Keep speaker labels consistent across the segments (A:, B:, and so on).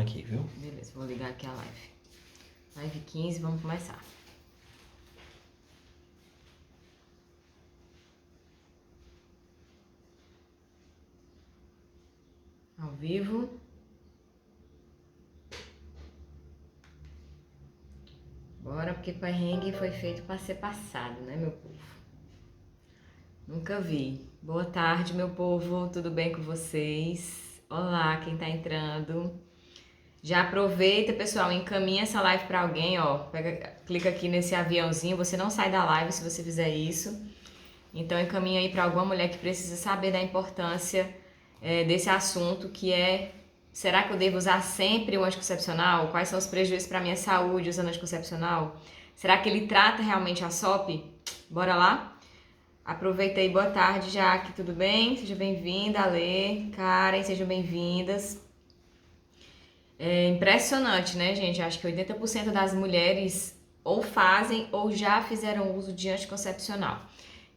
A: aqui, viu?
B: Beleza, vou ligar aqui a live. Live 15, vamos começar. Ao vivo. Bora, porque perrengue foi feito para ser passado, né, meu povo? Nunca vi. Boa tarde, meu povo, tudo bem com vocês? Olá, quem tá entrando. Já aproveita, pessoal, encaminha essa live para alguém, ó. Clica aqui nesse aviãozinho, você não sai da live se você fizer isso. Então encaminha aí para alguma mulher que precisa saber da importância desse assunto, que é: será que eu devo usar sempre o anticoncepcional? Quais são os prejuízos para a minha saúde usando anticoncepcional? Será que ele trata realmente a SOP? Bora lá? Aproveita aí, boa tarde, Jaque, tudo bem? Seja bem-vinda, Alê, Karen, sejam bem-vindas. É impressionante, né, gente? Acho que 80% das mulheres ou fazem ou já fizeram uso de anticoncepcional.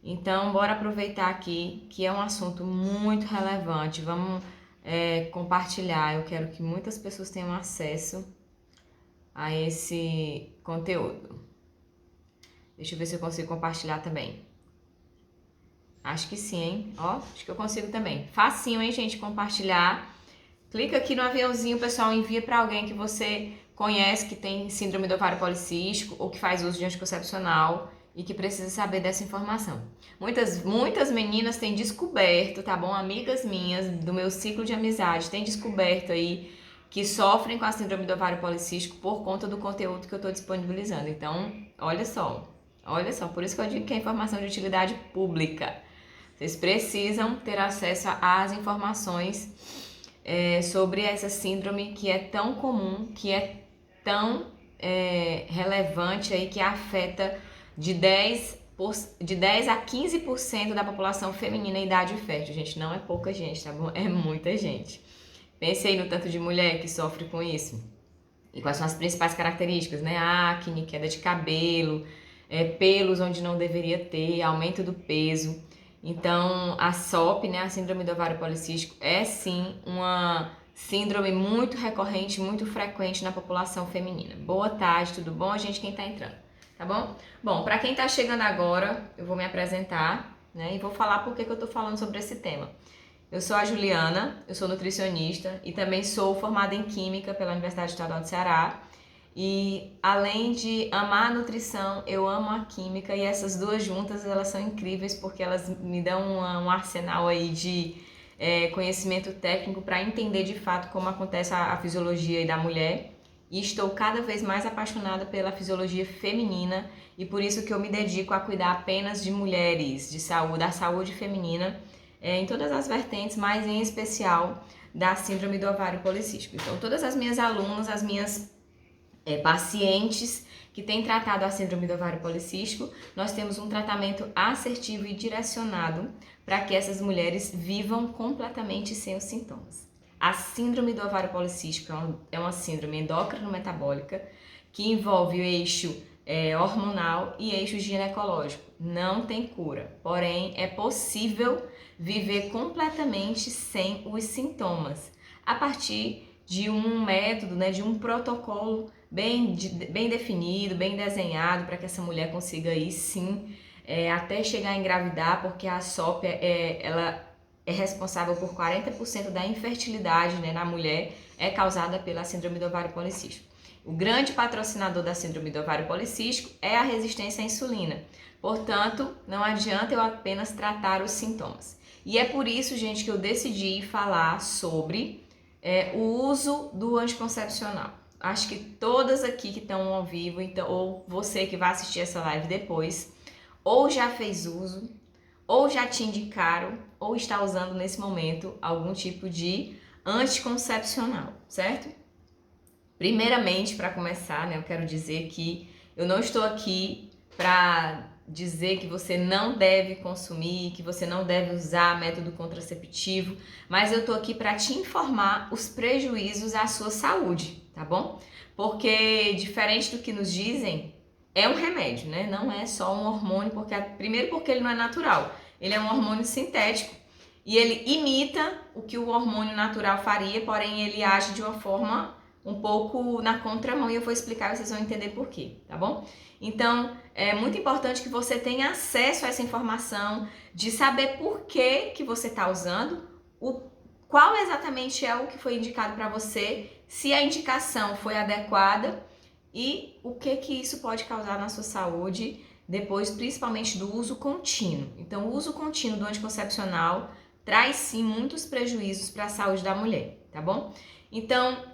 B: Então, bora aproveitar aqui que é um assunto muito relevante. Vamos compartilhar. Eu quero que muitas pessoas tenham acesso a esse conteúdo. Deixa eu ver se eu consigo compartilhar também. Acho que sim, hein? Ó, acho que eu consigo também. Facinho, hein, gente, compartilhar. Clica aqui no aviãozinho, pessoal, envia para alguém que você conhece que tem síndrome do ovário policístico ou que faz uso de anticoncepcional e que precisa saber dessa informação. Muitas meninas têm descoberto, tá bom? Amigas minhas do meu ciclo de amizade têm descoberto aí que sofrem com a síndrome do ovário policístico por conta do conteúdo que eu estou disponibilizando. Então, olha só, por isso que eu digo que é informação de utilidade pública. Vocês precisam ter acesso às informações sobre essa síndrome que é tão comum, que é tão relevante aí, que afeta de 10 a 15% da população feminina em idade fértil. Gente, não é pouca gente, tá bom? É muita gente. Pense aí no tanto de mulher que sofre com isso. E quais são as principais características, né? Acne, queda de cabelo, pelos onde não deveria ter, aumento do peso. Então, a SOP, né, a síndrome do ovário policístico, é sim uma síndrome muito recorrente, muito frequente na população feminina. Boa tarde, tudo bom, gente, quem tá entrando, tá bom? Bom, para quem tá chegando agora, eu vou me apresentar, né, e vou falar por que eu tô falando sobre esse tema. Eu sou a Juliana, eu sou nutricionista e também sou formada em Química pela Universidade Estadual do Ceará. E além de amar a nutrição, eu amo a química, e essas duas juntas, elas são incríveis porque elas me dão um arsenal aí de conhecimento técnico para entender de fato como acontece a fisiologia da mulher. E estou cada vez mais apaixonada pela fisiologia feminina, e por isso que eu me dedico a cuidar apenas de mulheres, de saúde, da saúde feminina, em todas as vertentes, mas em especial da síndrome do ovário policístico. Então, todas as minhas alunas, as minhas pacientes que têm tratado a síndrome do ovário policístico, nós temos um tratamento assertivo e direcionado para que essas mulheres vivam completamente sem os sintomas. A síndrome do ovário policístico é uma síndrome endócrino-metabólica que envolve o eixo hormonal e eixo ginecológico. Não tem cura, porém é possível viver completamente sem os sintomas, a partir de um método, né, de um protocolo bem definido, bem desenhado, para que essa mulher consiga aí sim, até chegar a engravidar, porque a SOP ela é responsável por 40% da infertilidade, né, na mulher, é causada pela síndrome do ovário policístico. O grande patrocinador da síndrome do ovário policístico é a resistência à insulina. Portanto, não adianta eu apenas tratar os sintomas. E é por isso, gente, que eu decidi falar sobre o uso do anticoncepcional. Acho que todas aqui que estão ao vivo, então, ou você que vai assistir essa live depois, ou já fez uso, ou já te indicaram, ou está usando nesse momento algum tipo de anticoncepcional, certo? Primeiramente, para começar, né, eu quero dizer que eu não estou aqui para dizer que você não deve consumir, que você não deve usar método contraceptivo, mas eu tô aqui para te informar os prejuízos à sua saúde, tá bom? Porque diferente do que nos dizem, é um remédio, né? Não é só um hormônio, primeiro porque ele não é natural, ele é um hormônio sintético e ele imita o que o hormônio natural faria, porém ele age de uma forma um pouco na contramão e eu vou explicar e vocês vão entender por quê, tá bom? Então, é muito importante que você tenha acesso a essa informação, de saber por que você está usando, qual exatamente é o que foi indicado para você, se a indicação foi adequada e o que isso pode causar na sua saúde depois, principalmente do uso contínuo. Então, o uso contínuo do anticoncepcional traz sim muitos prejuízos para a saúde da mulher, tá bom? Então,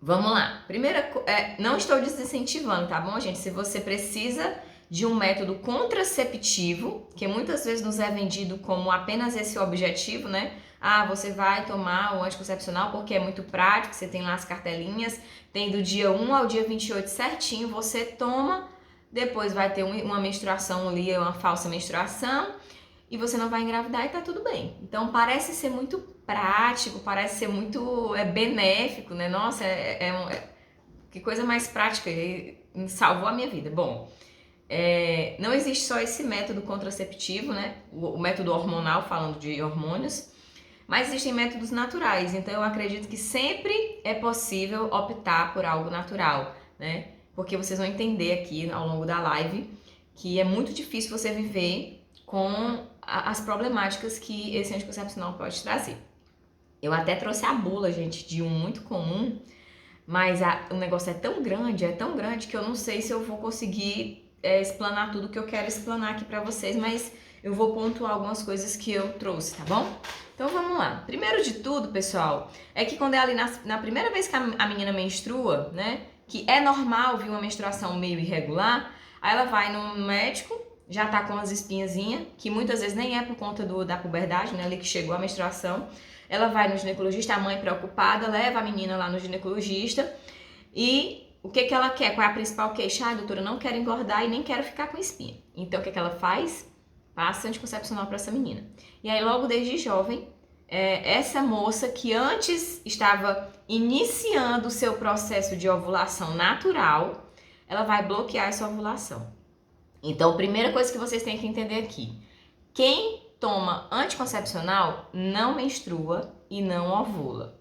B: vamos lá. Primeira, não estou desincentivando, tá bom, gente? Se você precisa de um método contraceptivo, que muitas vezes nos é vendido como apenas esse objetivo, né? Ah, você vai tomar o anticoncepcional porque é muito prático, você tem lá as cartelinhas, tem do dia 1 ao dia 28 certinho, você toma, depois vai ter uma menstruação ali, uma falsa menstruação, e você não vai engravidar e tá tudo bem. Então parece ser muito prático, parece ser muito benéfico, né? Nossa, que coisa mais prática, salvou a minha vida. Bom, não existe só esse método contraceptivo, né? O método hormonal, falando de hormônios, mas existem métodos naturais. Então eu acredito que sempre é possível optar por algo natural, né? Porque vocês vão entender aqui ao longo da live que é muito difícil você viver com as problemáticas que esse anticoncepcional pode trazer. Eu até trouxe a bula, gente, de um muito comum, mas o negócio é tão grande que eu não sei se eu vou conseguir explanar tudo que eu quero explanar aqui pra vocês, mas eu vou pontuar algumas coisas que eu trouxe, tá bom? Então vamos lá. Primeiro de tudo, pessoal, é que quando é ali na primeira vez que a menina menstrua, né, que é normal vir uma menstruação meio irregular, aí ela vai no médico, já tá com as espinhazinhas, que muitas vezes nem é por conta da puberdade, né, ali que chegou a menstruação. Ela vai no ginecologista, a mãe preocupada, leva a menina lá no ginecologista e o que ela quer? Qual é a principal queixa? Ah, doutora, eu não quero engordar e nem quero ficar com espinha. Então o que ela faz? Passa anticoncepcional para essa menina. E aí logo desde jovem, essa moça que antes estava iniciando o seu processo de ovulação natural, ela vai bloquear essa ovulação. Então, a primeira coisa que vocês têm que entender aqui, quem toma anticoncepcional não menstrua e não ovula.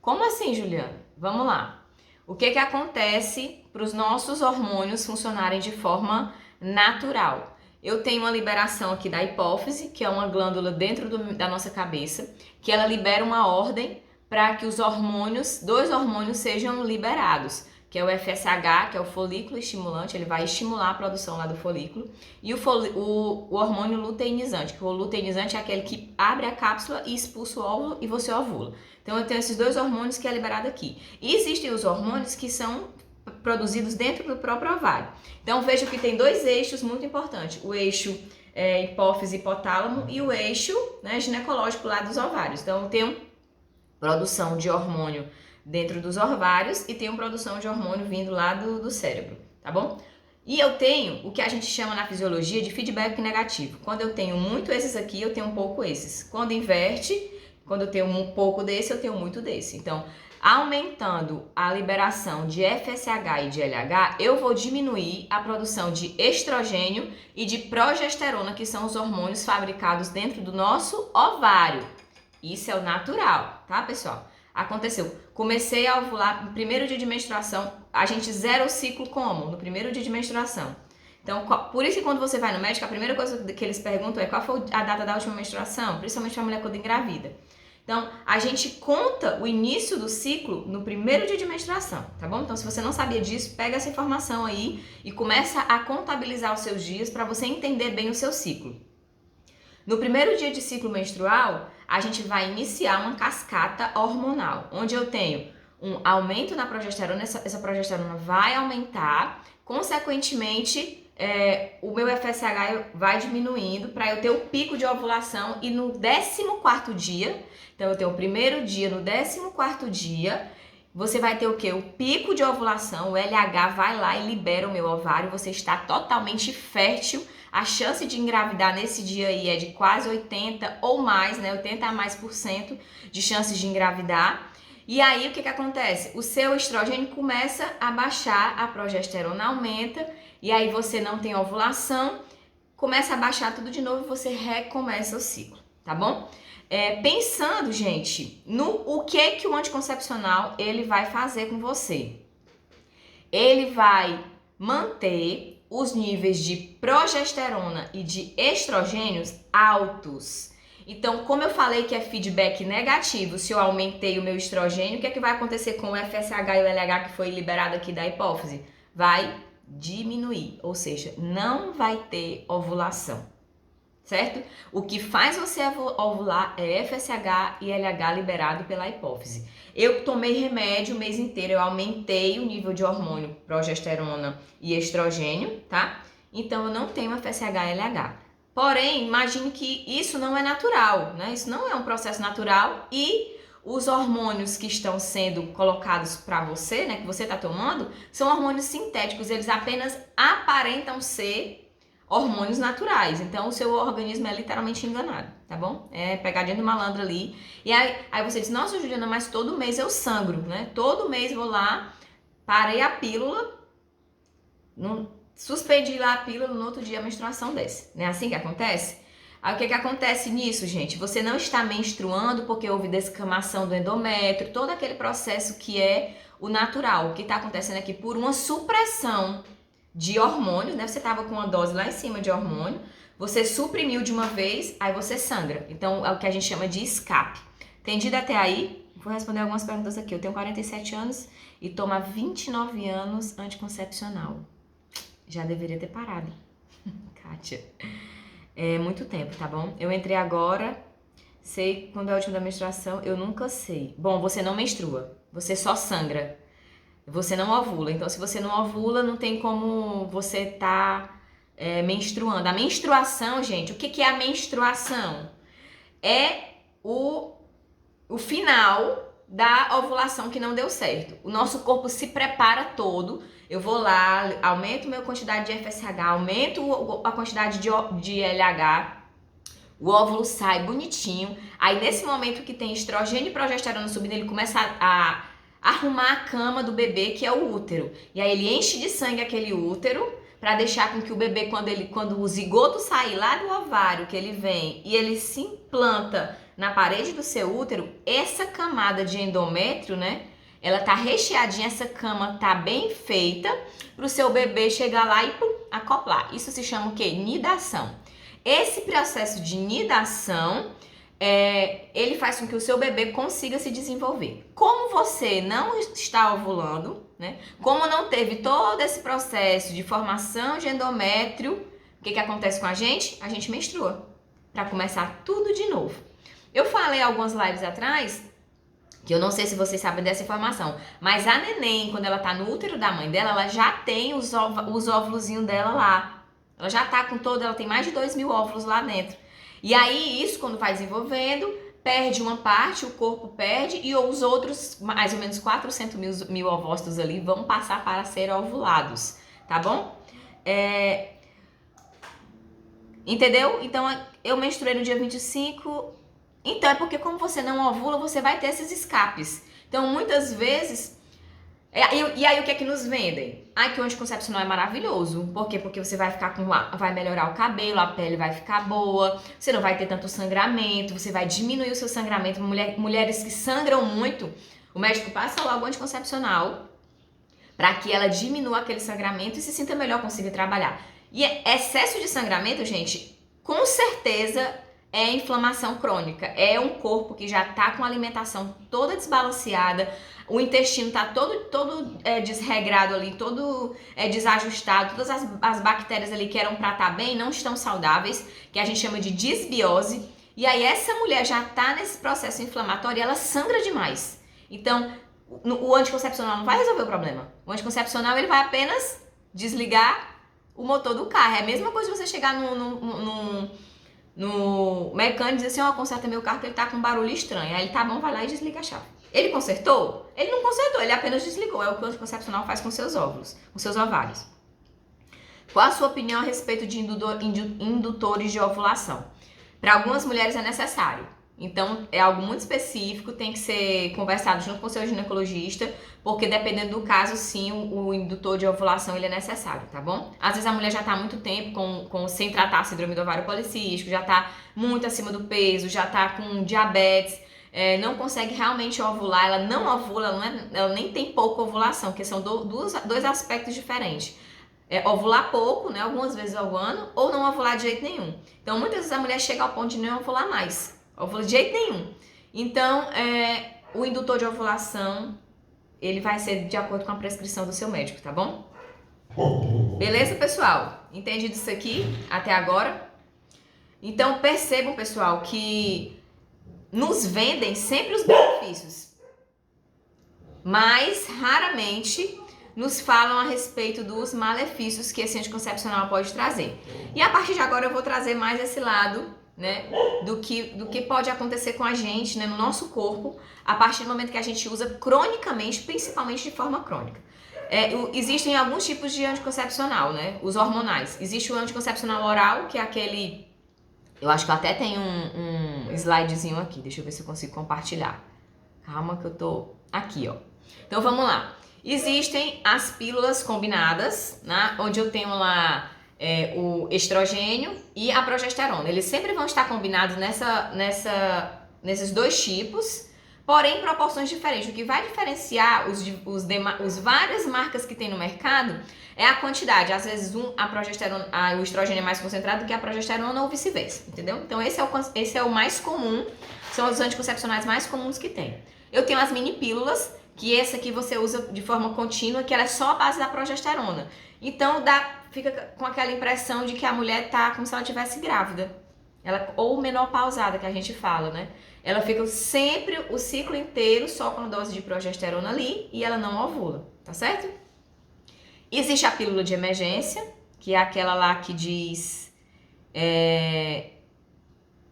B: Como assim, Juliana? Vamos lá. O que acontece para os nossos hormônios funcionarem de forma natural? Eu tenho uma liberação aqui da hipófise, que é uma glândula dentro da nossa cabeça, que ela libera uma ordem para que os hormônios, 2 hormônios sejam liberados, que é o FSH, que é o folículo estimulante, ele vai estimular a produção lá do folículo, e o hormônio luteinizante, que o luteinizante é aquele que abre a cápsula e expulsa o óvulo e você ovula. Então eu tenho esses 2 hormônios que é liberado aqui. E existem os hormônios que são produzidos dentro do próprio ovário. Então veja que tem 2 eixos muito importantes, o eixo hipófise hipotálamo e o eixo, né, ginecológico lá dos ovários. Então eu tenho produção de hormônio dentro dos ovários e tenho produção de hormônio vindo lá do cérebro, tá bom? E eu tenho o que a gente chama na fisiologia de feedback negativo. Quando eu tenho muito esses aqui, eu tenho um pouco esses. Quando inverte, quando eu tenho um pouco desse, eu tenho muito desse. Então, aumentando a liberação de FSH e de LH, eu vou diminuir a produção de estrogênio e de progesterona, que são os hormônios fabricados dentro do nosso ovário. Isso é o natural, tá, pessoal? Aconteceu. Comecei a ovular no primeiro dia de menstruação. A gente zera o ciclo como? No primeiro dia de menstruação. Então, por isso que quando você vai no médico, a primeira coisa que eles perguntam é qual foi a data da última menstruação, principalmente para a mulher quando engravida. Então, a gente conta o início do ciclo no primeiro dia de menstruação, tá bom? Então, se você não sabia disso, pega essa informação aí e começa a contabilizar os seus dias para você entender bem o seu ciclo. No primeiro dia de ciclo menstrual, a gente vai iniciar uma cascata hormonal, onde eu tenho um aumento na progesterona, essa progesterona vai aumentar, consequentemente, o meu FSH vai diminuindo para eu ter o pico de ovulação e no 14º dia, então eu tenho o primeiro dia, no 14º dia, você vai ter o quê? O pico de ovulação, o LH vai lá e libera o meu ovário, você está totalmente fértil. A chance de engravidar nesse dia aí é de quase 80 ou mais, né? 80 a mais por cento de chances de engravidar. E aí o que acontece? O seu estrogênio começa a baixar, a progesterona aumenta e aí você não tem ovulação, começa a baixar tudo de novo e você recomeça o ciclo, tá bom? Pensando, gente, no o que o anticoncepcional ele vai fazer com você. Ele vai manter os níveis de progesterona e de estrogênios altos. Então, como eu falei que é feedback negativo, se eu aumentei o meu estrogênio, o que é que vai acontecer com o FSH e o LH que foi liberado aqui da hipófise? Vai diminuir, ou seja, não vai ter ovulação, certo? O que faz você ovular é FSH e LH liberado pela hipófise. Eu tomei remédio o mês inteiro, eu aumentei o nível de hormônio progesterona e estrogênio, tá? Então eu não tenho FSH e LH. Porém, imagine que isso não é natural, né? Isso não é um processo natural e os hormônios que estão sendo colocados para você, né, que você está tomando, são hormônios sintéticos, eles apenas aparentam ser hormônios naturais. Então, o seu organismo é literalmente enganado, tá bom? É pegadinha do malandro ali. E aí você diz, nossa, Juliana, mas todo mês eu sangro, né? Todo mês vou lá, parei a pílula, suspendi lá a pílula, no outro dia a menstruação desce. Não é assim que acontece? Aí o que acontece nisso, gente? Você não está menstruando porque houve descamação do endométrio, todo aquele processo que é o natural. O que está acontecendo aqui por uma supressão de hormônios, né? Você estava com uma dose lá em cima de hormônio, você suprimiu de uma vez, aí você sangra. Então é o que a gente chama de escape. Entendido até aí? Vou responder algumas perguntas aqui. Eu tenho 47 anos e tomo há 29 anos anticoncepcional. Já deveria ter parado. Kátia. É muito tempo, tá bom? Eu entrei agora, sei quando é a última da menstruação, eu nunca sei. Bom, você não menstrua, você só sangra. Você não ovula. Então, se você não ovula, não tem como você tá menstruando. A menstruação, gente, o que é a menstruação? É o final da ovulação que não deu certo. O nosso corpo se prepara todo. Eu vou lá, aumento a minha quantidade de FSH, aumento a quantidade de LH, o óvulo sai bonitinho. Aí, nesse momento que tem estrogênio e progesterona subindo, ele começa a arrumar a cama do bebê, que é o útero. E aí ele enche de sangue aquele útero para deixar com que o bebê, quando o zigoto sair lá do ovário, que ele vem e ele se implanta na parede do seu útero, essa camada de endométrio, né? Ela tá recheadinha, essa cama tá bem feita para o seu bebê chegar lá e acoplar. Isso se chama o quê? Nidação. Esse processo de nidação ele faz com que o seu bebê consiga se desenvolver. Como você não está ovulando, né? Como não teve todo esse processo de formação de endométrio, o que acontece com a gente? A gente menstrua, para começar tudo de novo. Eu falei algumas lives atrás, que eu não sei se vocês sabem dessa informação, mas a neném, quando ela tá no útero da mãe dela, ela já tem os óvulozinhos dela lá. Ela já tá com ela tem mais de 2.000 óvulos lá dentro. E aí, isso quando vai desenvolvendo, perde uma parte, o corpo perde, e os outros, mais ou menos 400 mil ovócitos ali, vão passar para ser ovulados, tá bom? Entendeu? Então, eu menstruei no dia 25, então é porque como você não ovula, você vai ter esses escapes. Então, muitas vezes... E aí o que é que nos vendem? Que o anticoncepcional é maravilhoso. Por quê? Porque você vai ficar vai melhorar o cabelo, a pele vai ficar boa, você não vai ter tanto sangramento, você vai diminuir o seu sangramento. Mulheres que sangram muito, o médico passa logo o anticoncepcional para que ela diminua aquele sangramento e se sinta melhor, consiga trabalhar. E excesso de sangramento, gente, com certeza é inflamação crônica. É um corpo que já tá com a alimentação toda desbalanceada, o intestino tá todo desregrado ali, todo desajustado, todas as bactérias ali que eram para estar bem não estão saudáveis, que a gente chama de disbiose. E aí essa mulher já tá nesse processo inflamatório e ela sangra demais. Então, o anticoncepcional não vai resolver o problema. O anticoncepcional ele vai apenas desligar o motor do carro. É a mesma coisa você chegar no mecânico e dizer assim, conserta meu carro que ele tá com um barulho estranho. Aí ele, tá bom, vai lá e desliga a chave. Ele consertou? Ele não consertou, ele apenas desligou. É o que o anticoncepcional faz com seus óvulos, com seus ovários. Qual a sua opinião a respeito de indutores de ovulação? Para algumas mulheres é necessário. Então, é algo muito específico, tem que ser conversado junto com o seu ginecologista, porque dependendo do caso, sim, o indutor de ovulação ele é necessário, tá bom? Às vezes a mulher já tá há muito tempo sem tratar a síndrome do ovário policístico, já tá muito acima do peso, já tá com diabetes, não consegue realmente ovular, ela não ovula, ela nem tem pouca ovulação, que são dois aspectos diferentes. Ovular pouco, né, algumas vezes ao ano, ou não ovular de jeito nenhum. Então, muitas vezes a mulher chega ao ponto de não ovular mais. Ovula de jeito nenhum. Então, o indutor de ovulação, ele vai ser de acordo com a prescrição do seu médico, tá bom? Beleza, pessoal? Entendido isso aqui até agora? Então, percebam, pessoal, que nos vendem sempre os benefícios, mas raramente nos falam a respeito dos malefícios que esse anticoncepcional pode trazer. E a partir de agora eu vou trazer mais esse lado, né, do que pode acontecer com a gente, né, no nosso corpo, a partir do momento que a gente usa cronicamente, principalmente de forma crônica. Existem alguns tipos de anticoncepcional, né, os hormonais. Existe o anticoncepcional oral, que é aquele... Eu acho que eu até tenho um slidezinho aqui, deixa eu ver se eu consigo compartilhar. Calma que eu tô aqui, ó. Então vamos lá. Existem as pílulas combinadas, né, onde eu tenho lá o estrogênio e a progesterona. Eles sempre vão estar combinados nesses dois tipos, porém em proporções diferentes. O que vai diferenciar os várias marcas que tem no mercado é a quantidade. Às vezes o estrogênio é mais concentrado do que a progesterona ou vice-versa, entendeu? Então esse é o mais comum, são os anticoncepcionais mais comuns que tem. Eu tenho as mini pílulas, que essa aqui você usa de forma contínua, que ela é só a base da progesterona. Então fica com aquela impressão de que a mulher tá como se ela estivesse grávida. Ou menopausada, que a gente fala, né? Ela fica sempre o ciclo inteiro só com a dose de progesterona ali e ela não ovula, tá certo? Existe a pílula de emergência, que é aquela lá que diz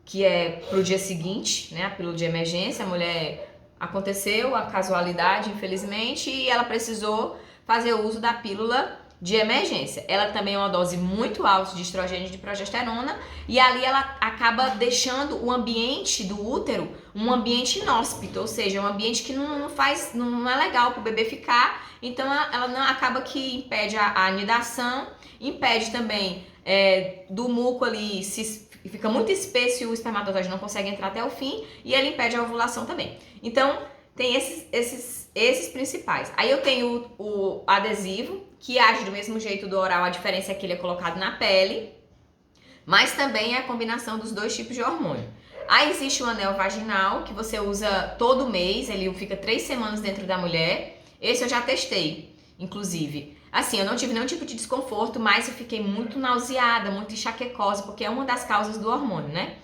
B: que é pro dia seguinte, né? A pílula de emergência, a mulher aconteceu a casualidade, infelizmente, e ela precisou fazer uso da pílula de emergência. Ela também é uma dose muito alta de estrogênio e de progesterona, e ali ela acaba deixando o ambiente do útero um ambiente inóspito, ou seja, um ambiente que não é legal para o bebê ficar, então ela não acaba que impede a anidação, impede também do muco ali fica muito espesso e o espermatozoide não consegue entrar até o fim, e ele impede a ovulação também. Então, tem esses principais. Aí eu tenho o adesivo, que age do mesmo jeito do oral, a diferença é que ele é colocado na pele, mas também é a combinação dos dois tipos de hormônio. Aí existe o anel vaginal, que você usa todo mês, ele fica 3 semanas dentro da mulher. Esse eu já testei, inclusive. Assim, eu não tive nenhum tipo de desconforto, mas eu fiquei muito nauseada, muito enxaquecosa, porque é uma das causas do hormônio, né?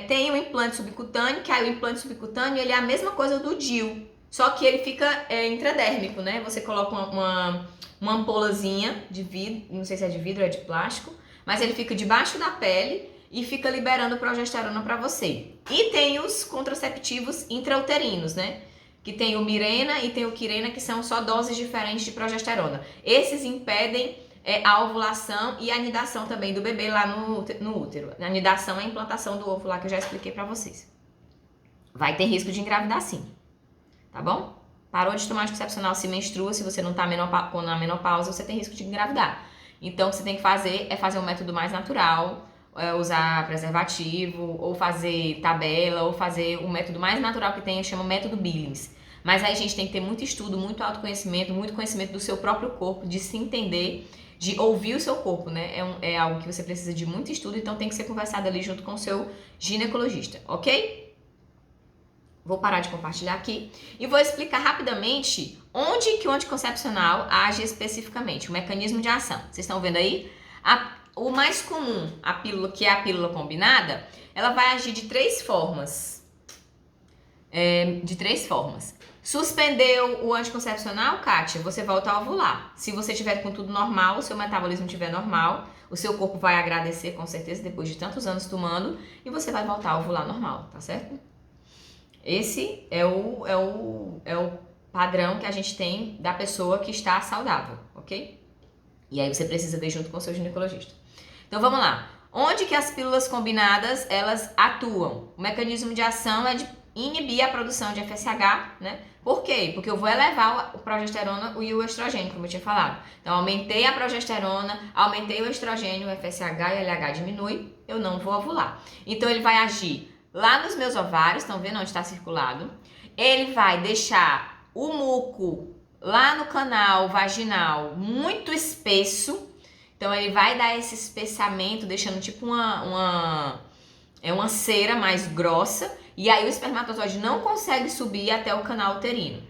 B: Tem o implante subcutâneo, que aí o implante subcutâneo ele é a mesma coisa do DIU, só que ele fica intradérmico, né? Você coloca uma ampolazinha de vidro, não sei se é de vidro ou é de plástico, mas ele fica debaixo da pele e fica liberando progesterona para você. E tem os contraceptivos intrauterinos, né? Que tem o Mirena e tem o Quirena, que são só doses diferentes de progesterona. Esses impedem a ovulação e a anidação também do bebê lá no útero. A anidação é a implantação do ovo lá, que eu já expliquei pra vocês. Vai ter risco de engravidar sim, tá bom? Parou de tomar anticoncepcional, se menstrua, se você não tá na menopausa, você tem risco de engravidar. Então, o que você tem que fazer é fazer um método mais natural, usar preservativo, ou fazer tabela, ou fazer o método mais natural que tem, chama método Billings. Mas aí a gente tem que ter muito estudo, muito autoconhecimento, muito conhecimento do seu próprio corpo, de se entender, de ouvir o seu corpo, né? É algo que você precisa de muito estudo, então tem que ser conversado ali junto com o seu ginecologista, ok? Vou parar de compartilhar aqui e vou explicar rapidamente onde que o anticoncepcional age especificamente, o mecanismo de ação. Vocês estão vendo aí? O mais comum, a pílula, que é a pílula combinada, ela vai agir de 3 formas. Suspendeu o anticoncepcional, Kátia, você volta a ovular. Se você tiver com tudo normal, o seu metabolismo estiver normal, o seu corpo vai agradecer com certeza depois de tantos anos tomando e você vai voltar a ovular normal, tá certo? Esse é o padrão que a gente tem da pessoa que está saudável, ok? E aí você precisa ver junto com o seu ginecologista. Então vamos lá. Onde que as pílulas combinadas, elas atuam? O mecanismo de ação é de inibir a produção de FSH, né? Por quê? Porque eu vou elevar o progesterona e o estrogênio, como eu tinha falado. Então, aumentei a progesterona, aumentei o estrogênio, o FSH e o LH diminui, eu não vou ovular. Então, ele vai agir lá nos meus ovários, estão vendo onde está circulado? Ele vai deixar o muco lá no canal vaginal muito espesso. Então, ele vai dar esse espessamento, deixando tipo uma cera mais grossa. E aí o espermatozoide não consegue subir até o canal uterino.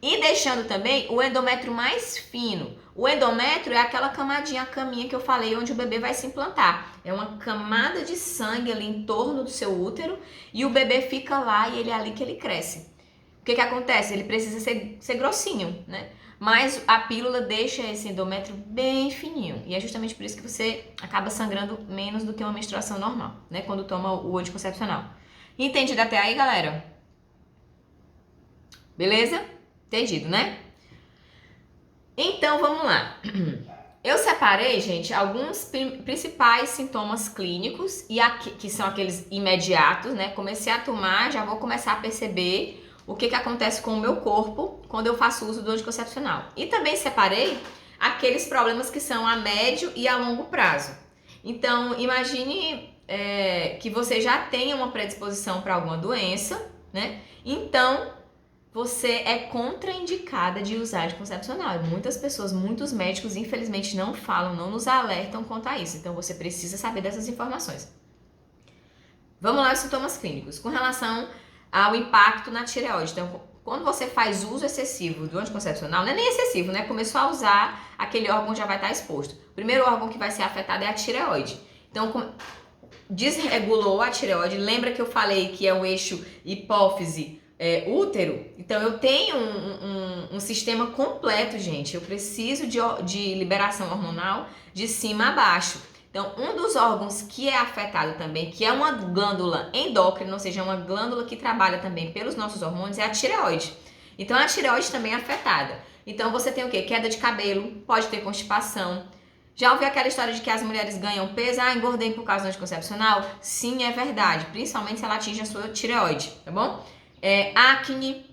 B: E deixando também o endométrio mais fino. O endométrio é aquela camadinha, a caminha que eu falei, onde o bebê vai se implantar. É uma camada de sangue ali em torno do seu útero e o bebê fica lá e ele é ali que ele cresce. O que acontece? Ele precisa ser grossinho, né? Mas a pílula deixa esse endométrio bem fininho. E é justamente por isso que você acaba sangrando menos do que uma menstruação normal, né? Quando toma o anticoncepcional. Entendido até aí, galera? Beleza? Entendido, né? Então, vamos lá. Eu separei, gente, alguns principais sintomas clínicos, e aqui, que são aqueles imediatos, né? Comecei a tomar, já vou começar a perceber o que acontece com o meu corpo quando eu faço uso do anticoncepcional. E também separei aqueles problemas que são a médio e a longo prazo. Então, imagine que você já tenha uma predisposição para alguma doença, né? Então, você é contraindicada de usar anticoncepcional. Muitas pessoas, muitos médicos, infelizmente, não falam, não nos alertam quanto a isso. Então, você precisa saber dessas informações. Vamos lá, os sintomas clínicos. Com relação ao impacto na tireoide. Então, quando você faz uso excessivo do anticoncepcional, não é nem excessivo, né? Começou a usar, aquele órgão já vai estar exposto. O primeiro órgão que vai ser afetado é a tireoide. Então, desregulou a tireoide. Lembra que eu falei que é o eixo hipófise útero? Então, eu tenho um sistema completo, gente. Eu preciso de liberação hormonal de cima a baixo. Então, um dos órgãos que é afetado também, que é uma glândula endócrina, ou seja, uma glândula que trabalha também pelos nossos hormônios, é a tireoide. Então, a tireoide também é afetada. Então, você tem o quê? Queda de cabelo, pode ter constipação. Já ouviu aquela história de que as mulheres ganham peso? Ah, engordei por causa do anticoncepcional? Sim, é verdade. Principalmente se ela atinge a sua tireoide, tá bom? Acne,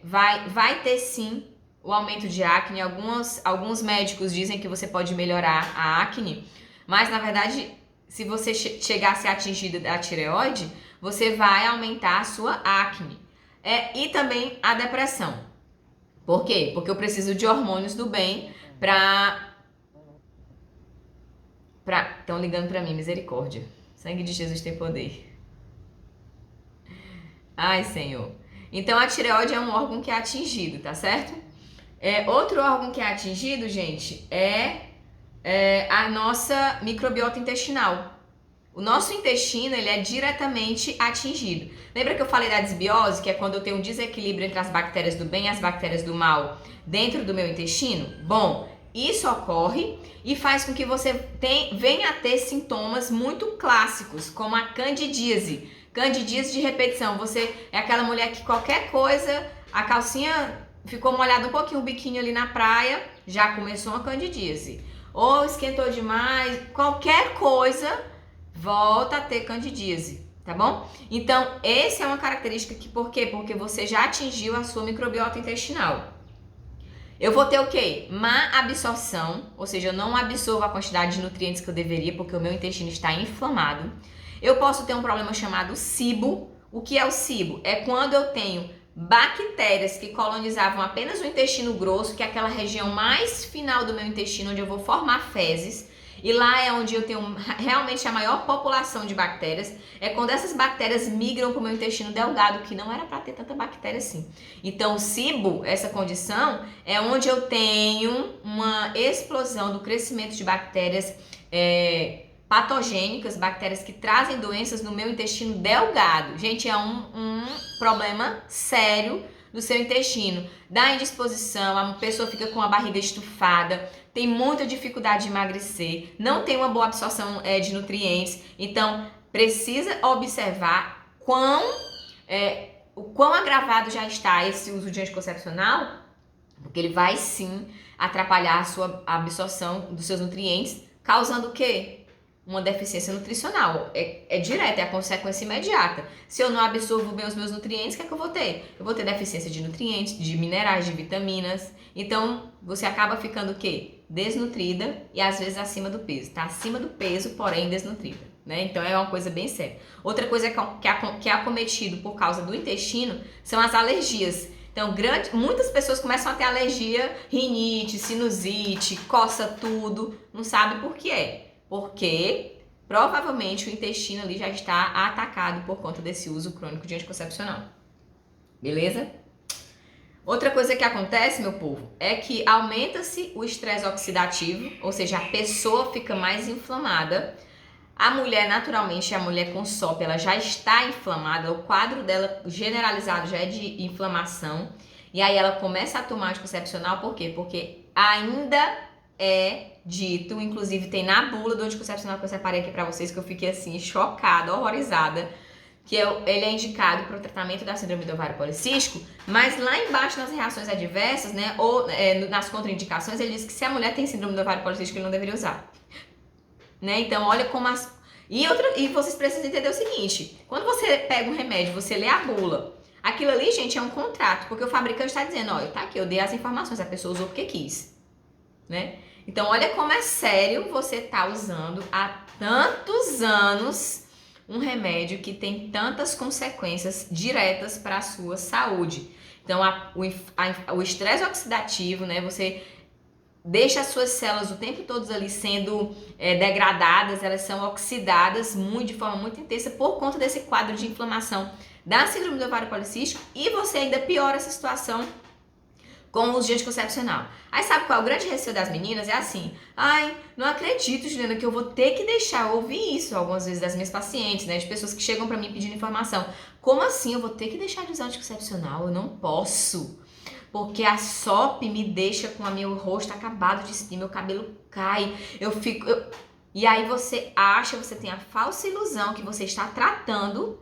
B: vai ter sim o aumento de acne. Alguns médicos dizem que você pode melhorar a acne, mas na verdade, se você chegar a ser atingida da tireoide, você vai aumentar a sua acne. E também a depressão. Por quê? Porque eu preciso de hormônios do bem Estão ligando pra mim, misericórdia. Sangue de Jesus tem poder. Ai, Senhor. Então, a tireoide é um órgão que é atingido, tá certo? Outro órgão que é atingido, gente, a nossa microbiota intestinal. O nosso intestino, ele é diretamente atingido. Lembra que eu falei da desbiose, que é quando eu tenho um desequilíbrio entre as bactérias do bem e as bactérias do mal dentro do meu intestino? Bom, isso ocorre e faz com que você venha a ter sintomas muito clássicos, como a candidíase. Candidíase de repetição. Você é aquela mulher que qualquer coisa, a calcinha ficou molhada um pouquinho, o biquíni ali na praia, já começou uma candidíase. Ou esquentou demais, qualquer coisa, volta a ter candidíase, tá bom? Então, essa é uma característica que, por quê? Porque você já atingiu a sua microbiota intestinal. Eu vou ter o quê? Má absorção, ou seja, eu não absorvo a quantidade de nutrientes que eu deveria, porque o meu intestino está inflamado. Eu posso ter um problema chamado SIBO. O que é o SIBO? É quando eu tenho bactérias que colonizavam apenas o intestino grosso, que é aquela região mais final do meu intestino, onde eu vou formar fezes. E lá é onde eu tenho realmente a maior população de bactérias. É quando essas bactérias migram para o meu intestino delgado, que não era para ter tanta bactéria assim. Então, o SIBO, essa condição, é onde eu tenho uma explosão do crescimento de bactérias patogênicas, bactérias que trazem doenças no meu intestino delgado. Gente, é um problema sério do seu intestino. Dá indisposição, a pessoa fica com a barriga estufada, tem muita dificuldade de emagrecer, não tem uma boa absorção de nutrientes. Então, precisa observar o quão agravado já está esse uso de anticoncepcional, porque ele vai sim atrapalhar a sua absorção dos seus nutrientes, causando o quê? uma deficiência nutricional. É direta, é a consequência imediata. Se eu não absorvo bem os meus nutrientes, o que é que eu vou ter? Eu vou ter deficiência de nutrientes, de minerais, de vitaminas. Então, você acaba ficando o quê? Desnutrida e às vezes acima do peso. Tá acima do peso, porém desnutrida, né? Então, é uma coisa bem séria. Outra coisa que é acometido por causa do intestino são as alergias. Então, muitas pessoas começam a ter alergia, rinite, sinusite, coça tudo, não sabe por que é. Porque provavelmente o intestino ali já está atacado por conta desse uso crônico de anticoncepcional. Beleza? Outra coisa que acontece, meu povo, é que aumenta-se o estresse oxidativo, ou seja, a pessoa fica mais inflamada. A mulher, naturalmente, a mulher com SOP, ela já está inflamada, o quadro dela generalizado já é de inflamação. E aí ela começa a tomar anticoncepcional, por quê? Porque ainda é dito, inclusive tem na bula do anticoncepcional que eu separei aqui pra vocês, que eu fiquei assim, chocada, horrorizada, que ele é indicado para o tratamento da síndrome do ovário policístico, mas lá embaixo nas reações adversas, né, ou nas contraindicações, ele diz que se a mulher tem síndrome do ovário policístico, ele não deveria usar. Né? Então, olha como as... E vocês precisam entender o seguinte, quando você pega um remédio, você lê a bula, aquilo ali, gente, é um contrato, porque o fabricante está dizendo, ó, tá aqui, eu dei as informações, a pessoa usou porque quis, né? Então, olha como é sério você tá usando há tantos anos um remédio que tem tantas consequências diretas para a sua saúde. Então, o estresse oxidativo, né? Você deixa as suas células o tempo todo ali sendo degradadas, elas são oxidadas de forma muito intensa por conta desse quadro de inflamação da síndrome do ovário policístico e você ainda piora essa situação com o uso de anticoncepcional. Aí sabe qual é o grande receio das meninas? É assim, ai, não acredito, Juliana, que eu vou ter que deixar, eu ouvi isso algumas vezes das minhas pacientes, né, de pessoas que chegam pra mim pedindo informação. Como assim eu vou ter que deixar de usar anticoncepcional? Eu não posso, porque a SOP me deixa com o meu rosto acabado de espinha, meu cabelo cai, E aí você tem a falsa ilusão que você está tratando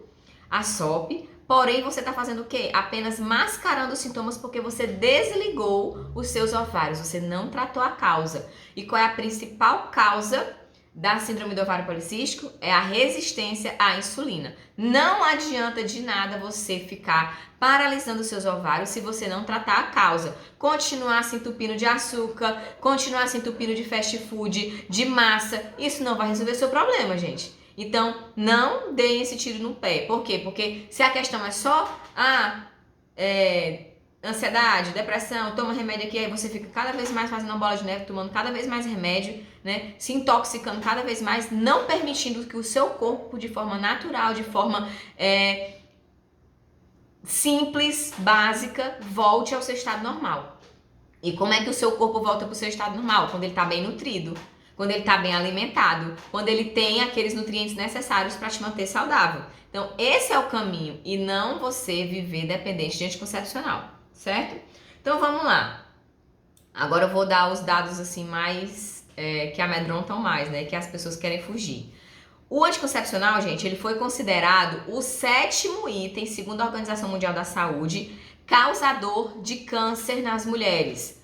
B: a SOP, porém, você está fazendo o quê? Apenas mascarando os sintomas porque você desligou os seus ovários, você não tratou a causa. E qual é a principal causa da síndrome do ovário policístico? É a resistência à insulina. Não adianta de nada você ficar paralisando os seus ovários se você não tratar a causa. Continuar se entupindo de açúcar, continuar se entupindo de fast food, de massa, isso não vai resolver seu problema, gente. Então, não deem esse tiro no pé. Por quê? Porque se a questão é só ansiedade, depressão, toma remédio aqui, aí você fica cada vez mais fazendo uma bola de neve, tomando cada vez mais remédio, né? Se intoxicando cada vez mais, não permitindo que o seu corpo, de forma natural, de forma simples, básica, volte ao seu estado normal. E como é que o seu corpo volta para o seu estado normal? Quando ele está bem nutrido, quando ele está bem alimentado, quando ele tem aqueles nutrientes necessários para te manter saudável. Então, esse é o caminho e não você viver dependente de anticoncepcional, certo? Então, vamos lá. Agora eu vou dar os dados assim mais que amedrontam mais, né? Que as pessoas querem fugir. O anticoncepcional, gente, ele foi considerado o 7º item, segundo a Organização Mundial da Saúde, causador de câncer nas mulheres.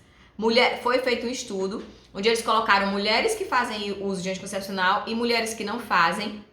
B: Foi feito um estudo onde eles colocaram mulheres que fazem uso de anticoncepcional e mulheres que não fazem.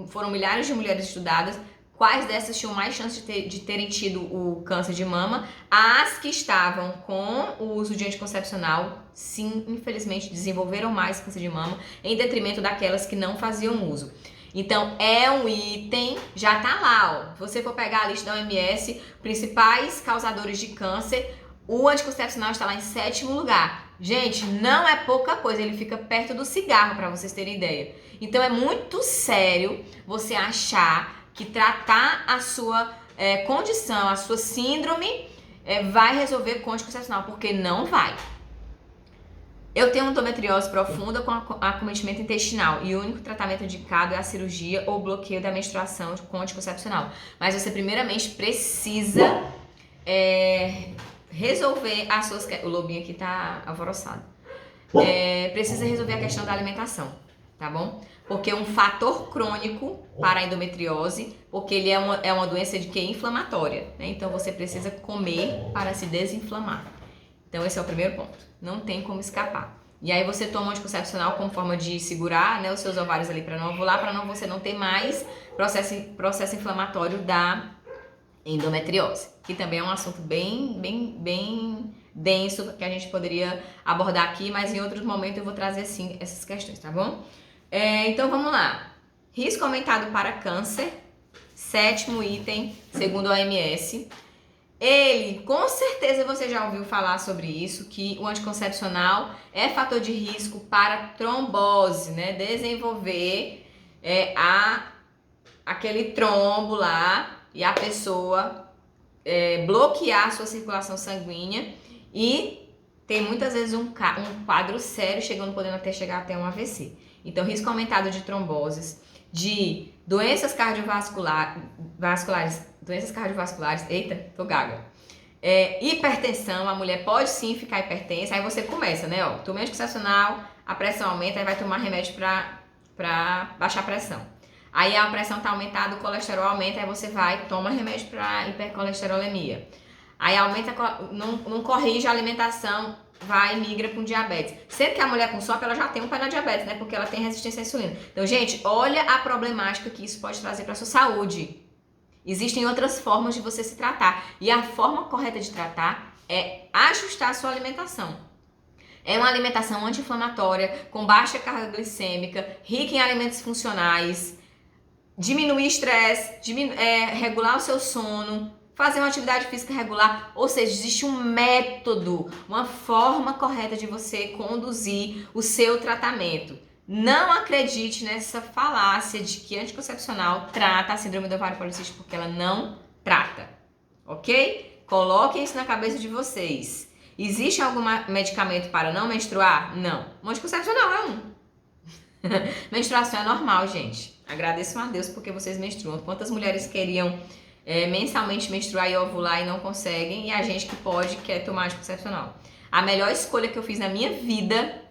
B: Foram milhares de mulheres estudadas. Quais dessas tinham mais chance de terem tido o câncer de mama? As que estavam com o uso de anticoncepcional, sim, infelizmente, desenvolveram mais câncer de mama, em detrimento daquelas que não faziam uso. Então, é um item, já tá lá, ó. Se você for pegar a lista da OMS, principais causadores de câncer, o anticoncepcional está lá em 7º lugar. Gente, não é pouca coisa, ele fica perto do cigarro, para vocês terem ideia. Então, é muito sério você achar que tratar a sua condição, a sua síndrome, vai resolver com anticoncepcional, porque não vai. Eu tenho endometriose profunda com acometimento intestinal e o único tratamento indicado é a cirurgia ou bloqueio da menstruação com anticoncepcional. Mas você primeiramente precisa resolver as suas... O lobinho aqui tá alvoroçado. Precisa resolver a questão da alimentação, tá bom? Porque é um fator crônico para a endometriose, porque ele é uma doença de que é inflamatória, né? Então você precisa comer para se desinflamar. Então esse é o primeiro ponto. Não tem como escapar. E aí você toma um anticoncepcional como forma de segurar, né, os seus ovários ali para não ovular, para você não ter mais processo inflamatório da endometriose, que também é um assunto bem denso que a gente poderia abordar aqui, mas em outros momentos eu vou trazer sim essas questões, tá bom? Então vamos lá. Risco aumentado para câncer, 7º item, segundo a OMS. Ele, com certeza você já ouviu falar sobre isso, que o anticoncepcional é fator de risco para trombose, né? Desenvolver aquele trombo lá e a pessoa bloquear a sua circulação sanguínea e tem muitas vezes um quadro sério, podendo até chegar até um AVC. Então, risco aumentado de tromboses, de doenças cardiovasculares, eita, tô gaga. Hipertensão, a mulher pode sim ficar hipertensa, aí você começa, né, ó, toma anticoncepcional, a pressão aumenta, aí vai tomar remédio pra baixar a pressão. Aí a pressão tá aumentada, o colesterol aumenta, aí você toma remédio pra hipercolesterolemia. Aí aumenta, não corrige a alimentação, migra com diabetes. Sendo que a mulher com SOP, ela já tem um pé na diabetes, né? Porque ela tem resistência à insulina. Então, gente, olha a problemática que isso pode trazer para sua saúde. Existem outras formas de você se tratar. E a forma correta de tratar é ajustar a sua alimentação. É uma alimentação anti-inflamatória, com baixa carga glicêmica, rica em alimentos funcionais, diminuir estresse, regular o seu sono, fazer uma atividade física regular, ou seja, existe um método, uma forma correta de você conduzir o seu tratamento. Não acredite nessa falácia de que anticoncepcional trata a síndrome do ovário policístico, porque ela não trata, ok? Coloquem isso na cabeça de vocês. Existe algum medicamento para não menstruar? Não. O anticoncepcional é um. Menstruação é normal, gente. Agradeço a Deus porque vocês menstruam. Quantas mulheres queriam mensalmente menstruar e ovular e não conseguem, e a gente que pode quer tomar anticoncepcional. A melhor escolha que eu fiz na minha vida,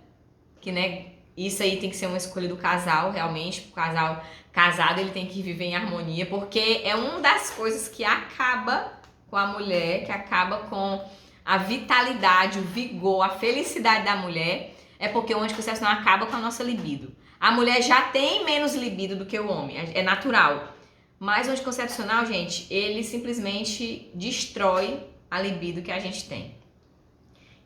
B: que né, isso aí tem que ser uma escolha do casal, realmente, o casal casado ele tem que viver em harmonia, porque é uma das coisas que acaba com a mulher, que acaba com a vitalidade, o vigor, a felicidade da mulher, é porque o anticoncepcional acaba com a nossa libido. A mulher já tem menos libido do que o homem, é natural. Mas o anticoncepcional, gente, ele simplesmente destrói a libido que a gente tem.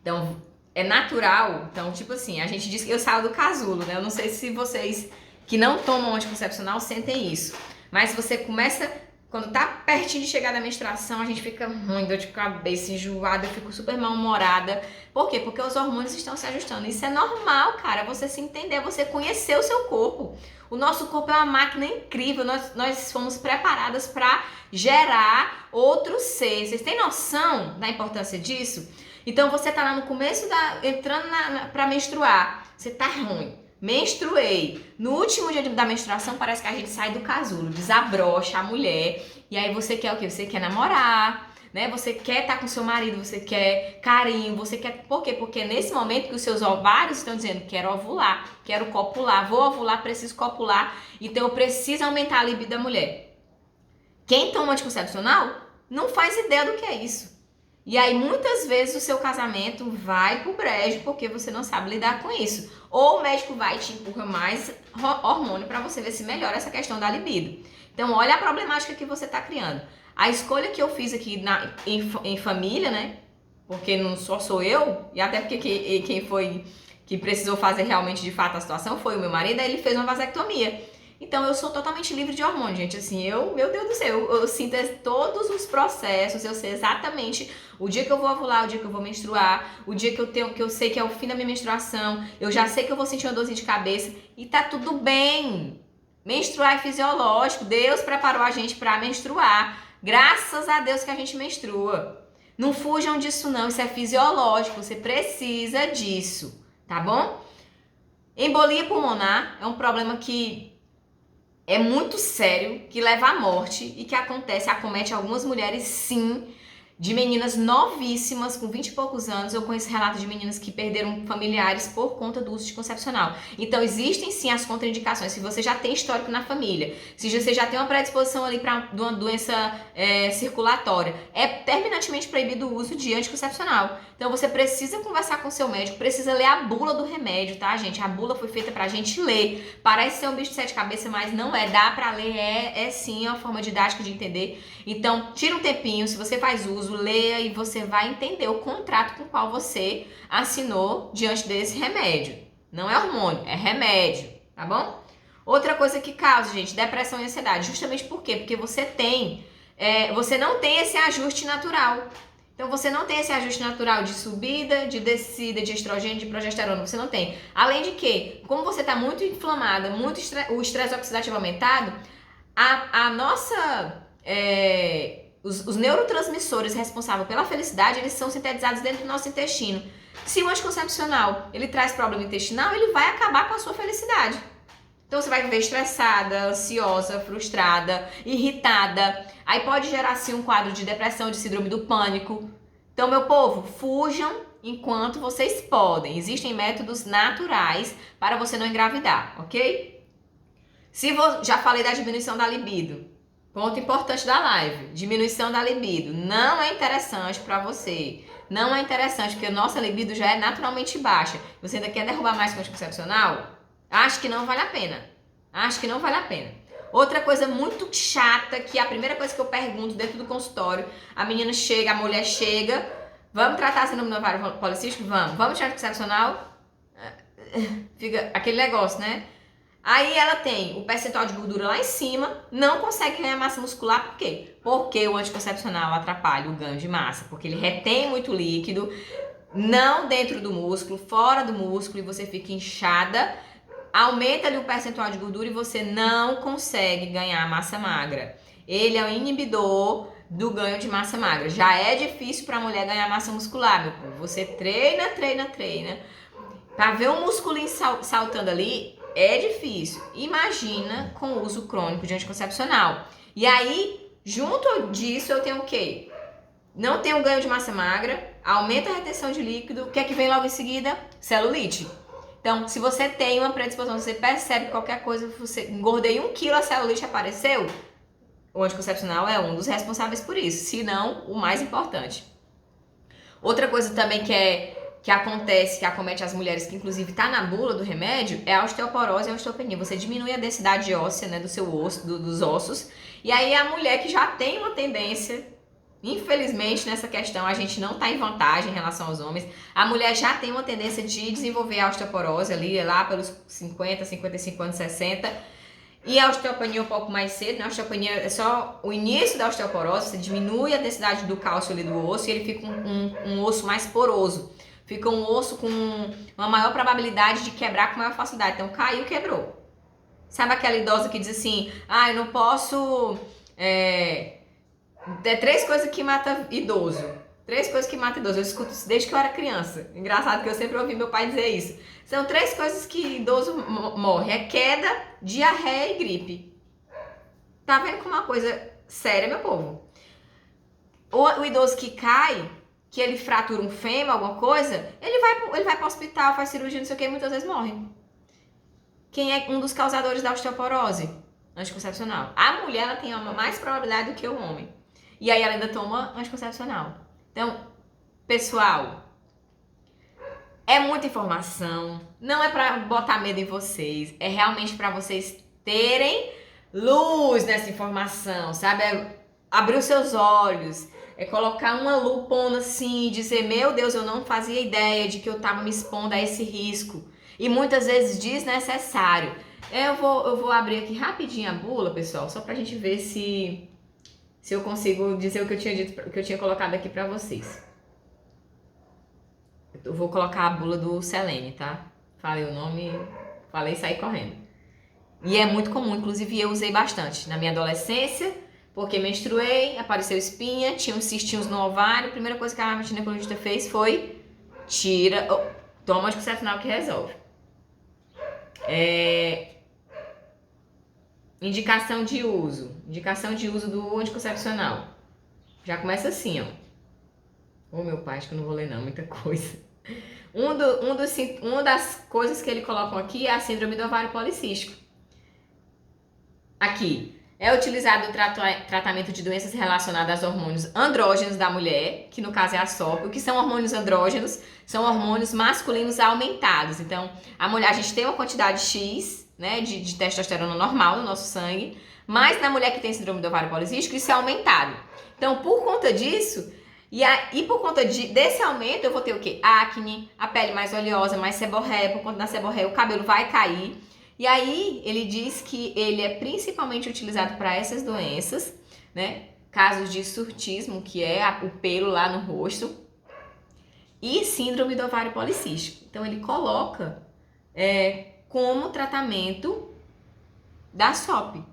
B: Então, é natural. Então, tipo assim, a gente diz que eu saio do casulo, né? Eu não sei se vocês que não tomam anticoncepcional sentem isso. Mas se você começa, quando tá pertinho de chegar da menstruação, a gente fica ruim, dor de cabeça, enjoada, eu fico super mal-humorada. Por quê? Porque os hormônios estão se ajustando. Isso é normal, cara. Você se entender, você conhecer o seu corpo. O nosso corpo é uma máquina incrível, nós fomos preparadas para gerar outros seres. Vocês têm noção da importância disso? Então você tá lá no começo, entrando para menstruar, você tá ruim, menstruei. No último dia da menstruação parece que a gente sai do casulo, desabrocha a mulher, e aí você quer o quê? Você quer namorar, né? Você quer estar com seu marido, você quer carinho, você quer... Por quê? Porque nesse momento que os seus ovários estão dizendo, quero ovular, quero copular, vou ovular, preciso copular, então eu preciso aumentar a libido da mulher. Quem toma anticoncepcional não faz ideia do que é isso. E aí muitas vezes o seu casamento vai pro brejo porque você não sabe lidar com isso. Ou o médico vai e te empurra mais hormônio para você ver se melhora essa questão da libido. Então olha a problemática que você tá criando. A escolha que eu fiz aqui em família, né? Porque não só sou eu, e até porque quem foi que precisou fazer realmente de fato a situação foi o meu marido, aí ele fez uma vasectomia. Então eu sou totalmente livre de hormônio, gente. Assim, meu Deus do céu, eu sinto todos os processos, eu sei exatamente o dia que eu vou ovular, o dia que eu vou menstruar, o dia que eu sei que é o fim da minha menstruação, eu já sei que eu vou sentir uma dorzinha de cabeça e tá tudo bem. Menstruar é fisiológico, Deus preparou a gente para menstruar. Graças a Deus que a gente menstrua. Não fujam disso não, isso é fisiológico, você precisa disso, tá bom? Embolia pulmonar é um problema que é muito sério, que leva à morte e que acomete algumas mulheres sim. de meninas novíssimas, com 20 e poucos anos. Eu conheço relatos de meninas que perderam familiares por conta do uso anticoncepcional. Então, existem sim as contraindicações. Se você já tem histórico na família, se você já tem uma predisposição ali para uma doença circulatória, é terminantemente proibido o uso de anticoncepcional. Então, você precisa conversar com o seu médico, precisa ler a bula do remédio, tá, gente? A bula foi feita pra gente ler. Parece ser um bicho de sete cabeças, mas não é. Dá pra ler, é sim uma forma didática de entender. Então, tira um tempinho, se você faz uso, leia e você vai entender o contrato com o qual você assinou diante desse remédio. Não é hormônio, é remédio, tá bom? Outra coisa que causa, gente, depressão e ansiedade. Justamente por quê? Porque você não tem esse ajuste natural. Então, você não tem esse ajuste natural de subida, de descida, de estrogênio, de progesterona. Você não tem. Além de que, como você está muito inflamada, o estresse oxidativo aumentado, os neurotransmissores responsáveis pela felicidade, eles são sintetizados dentro do nosso intestino. Se o anticoncepcional, ele traz problema intestinal, ele vai acabar com a sua felicidade. Então você vai viver estressada, ansiosa, frustrada, irritada. Aí pode gerar assim um quadro de depressão, de síndrome do pânico. Então, meu povo, fujam enquanto vocês podem. Existem métodos naturais para você não engravidar, ok? Já falei da diminuição da libido. Ponto importante da live. Diminuição da libido. Não é interessante para você. Não é interessante, porque a nossa libido já é naturalmente baixa. Você ainda quer derrubar mais com o anticoncepcional? Acho que não vale a pena. Acho que não vale a pena. Outra coisa muito chata, que é a primeira coisa que eu pergunto dentro do consultório, a mulher chega, vamos tratar a síndrome do ovário policístico? Vamos tirar anticoncepcional? Fica aquele negócio, né? Aí ela tem o percentual de gordura lá em cima, não consegue ganhar massa muscular, por quê? Porque o anticoncepcional atrapalha o ganho de massa, porque ele retém muito líquido, não dentro do músculo, fora do músculo, e você fica inchada, aumenta ali o percentual de gordura e você não consegue ganhar massa magra. Ele é o inibidor do ganho de massa magra. Já é difícil para a mulher ganhar massa muscular, meu povo. Você treina. Para ver um musculinho saltando ali, é difícil. Imagina com o uso crônico de anticoncepcional. E aí, junto disso, eu tenho o quê? Não tenho ganho de massa magra, aumenta a retenção de líquido. O que é que vem logo em seguida? Celulite. Então, se você tem uma predisposição, você percebe qualquer coisa, você engordei 1 quilo, a celulite apareceu, o anticoncepcional é um dos responsáveis por isso, se não o mais importante. Outra coisa também que acontece, que acomete as mulheres, que inclusive está na bula do remédio, é a osteoporose e a osteopenia. Você diminui a densidade óssea, né, do seu osso, dos ossos, e aí a mulher que já tem uma tendência, infelizmente nessa questão a gente não está em vantagem em relação aos homens, a mulher já tem uma tendência de desenvolver a osteoporose ali, lá pelos 50, 55 anos, 60, e a osteopenia um pouco mais cedo, né? A osteopenia é só o início da osteoporose, você diminui a densidade do cálcio ali do osso e ele fica um osso mais poroso. Fica um osso com uma maior probabilidade de quebrar com maior facilidade. Então, caiu, quebrou. Sabe aquela idosa que diz assim, eu não posso... É 3 coisas que matam idoso. 3 coisas que matam idoso. Eu escuto isso desde que eu era criança. Engraçado que eu sempre ouvi meu pai dizer isso. São 3 coisas que idoso morre. É queda, diarreia e gripe. Tá vendo como é uma coisa séria, meu povo? O idoso que cai, que ele fratura um fêmur, alguma coisa, ele vai para o hospital, faz cirurgia, não sei o que, e muitas vezes morre. Quem é um dos causadores da osteoporose anticoncepcional? A mulher, ela tem mais probabilidade do que o homem. E aí ela ainda toma anticoncepcional. Então, pessoal, é muita informação. Não é pra botar medo em vocês. É realmente pra vocês terem luz nessa informação, sabe? É abrir os seus olhos. É colocar uma lupona assim e dizer, meu Deus, eu não fazia ideia de que eu tava me expondo a esse risco. E muitas vezes desnecessário. Eu vou abrir aqui rapidinho a bula, pessoal, só pra gente ver se eu consigo dizer o que eu tinha dito, o que eu tinha colocado aqui pra vocês. Eu vou colocar a bula do Selene, tá? Falei o nome, falei e saí correndo. E é muito comum, inclusive eu usei bastante na minha adolescência, porque menstruei, apareceu espinha, tinha uns cistinhos no ovário. A primeira coisa que a ginecologista fez foi toma anticoncepcional que resolve. Indicação de uso do anticoncepcional. Já começa assim, ó. Ô meu pai, acho que eu não vou ler não, muita coisa. Uma das coisas que ele colocam aqui é a síndrome do ovário policístico. Aqui, é utilizado o tratamento de doenças relacionadas aos hormônios andrógenos da mulher, que no caso é a SOP. O que são hormônios andrógenos? São hormônios masculinos aumentados. Então, a gente tem uma quantidade X, né, de testosterona normal no nosso sangue, mas na mulher que tem síndrome do ovário policístico, isso é aumentado. Então, por conta disso, e por conta desse aumento, eu vou ter o quê? Acne, a pele mais oleosa, mais seborréia. Por conta da seborréia, o cabelo vai cair. E aí, ele diz que ele é principalmente utilizado para essas doenças, né? Casos de surtismo, que é o pelo lá no rosto, e síndrome do ovário policístico. Então, ele coloca como tratamento da SOP.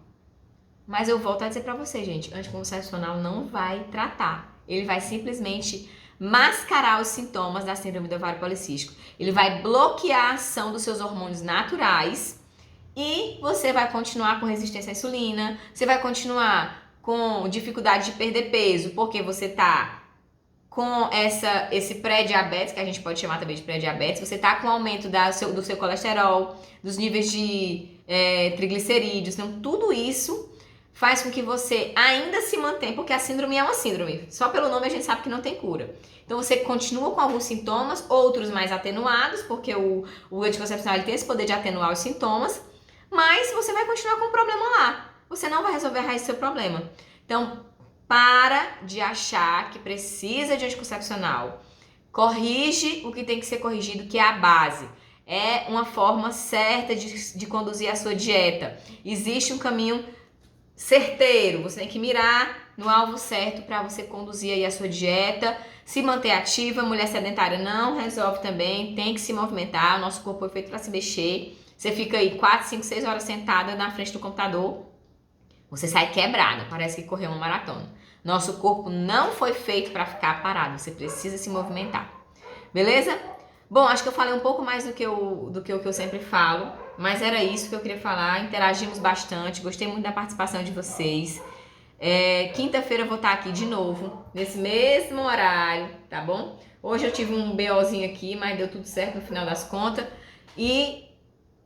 B: Mas eu volto a dizer para você, gente, anticoncepcional não vai tratar. Ele vai simplesmente mascarar os sintomas da síndrome do ovário policístico. Ele vai bloquear a ação dos seus hormônios naturais e você vai continuar com resistência à insulina, você vai continuar com dificuldade de perder peso, porque você tá com esse pré-diabetes, que a gente pode chamar também de pré-diabetes, você tá com aumento do seu colesterol, dos níveis de triglicerídeos, então tudo isso faz com que você ainda se mantenha, porque a síndrome é uma síndrome, só pelo nome a gente sabe que não tem cura. Então você continua com alguns sintomas, outros mais atenuados, porque o anticoncepcional ele tem esse poder de atenuar os sintomas, mas você vai continuar com o problema lá. Você não vai resolver a raiz do seu problema. Então, para de achar que precisa de anticoncepcional. Corrige o que tem que ser corrigido, que é a base. É uma forma certa de conduzir a sua dieta. Existe um caminho certeiro. Você tem que mirar no alvo certo para você conduzir aí a sua dieta. Se manter ativa. Mulher sedentária não resolve também. Tem que se movimentar. O nosso corpo foi feito para se mexer. Você fica aí 4, 5, 6 horas sentada na frente do computador, você sai quebrada, parece que correu uma maratona. Nosso corpo não foi feito para ficar parado, você precisa se movimentar. Beleza? Bom, acho que eu falei um pouco mais do que eu sempre falo, mas era isso que eu queria falar. Interagimos bastante, gostei muito da participação de vocês. Quinta-feira eu vou estar aqui de novo, nesse mesmo horário, tá bom? Hoje eu tive um BOzinho aqui, mas deu tudo certo no final das contas. E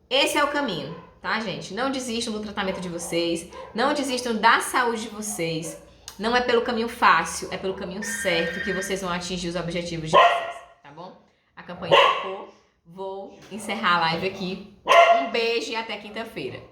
B: esse é o caminho, tá, gente? Não desistam do tratamento de vocês, não desistam da saúde de vocês. Não é pelo caminho fácil, é pelo caminho certo que vocês vão atingir os objetivos de vocês, tá bom? A campanha ficou, vou encerrar a live aqui. Um beijo e até quinta-feira.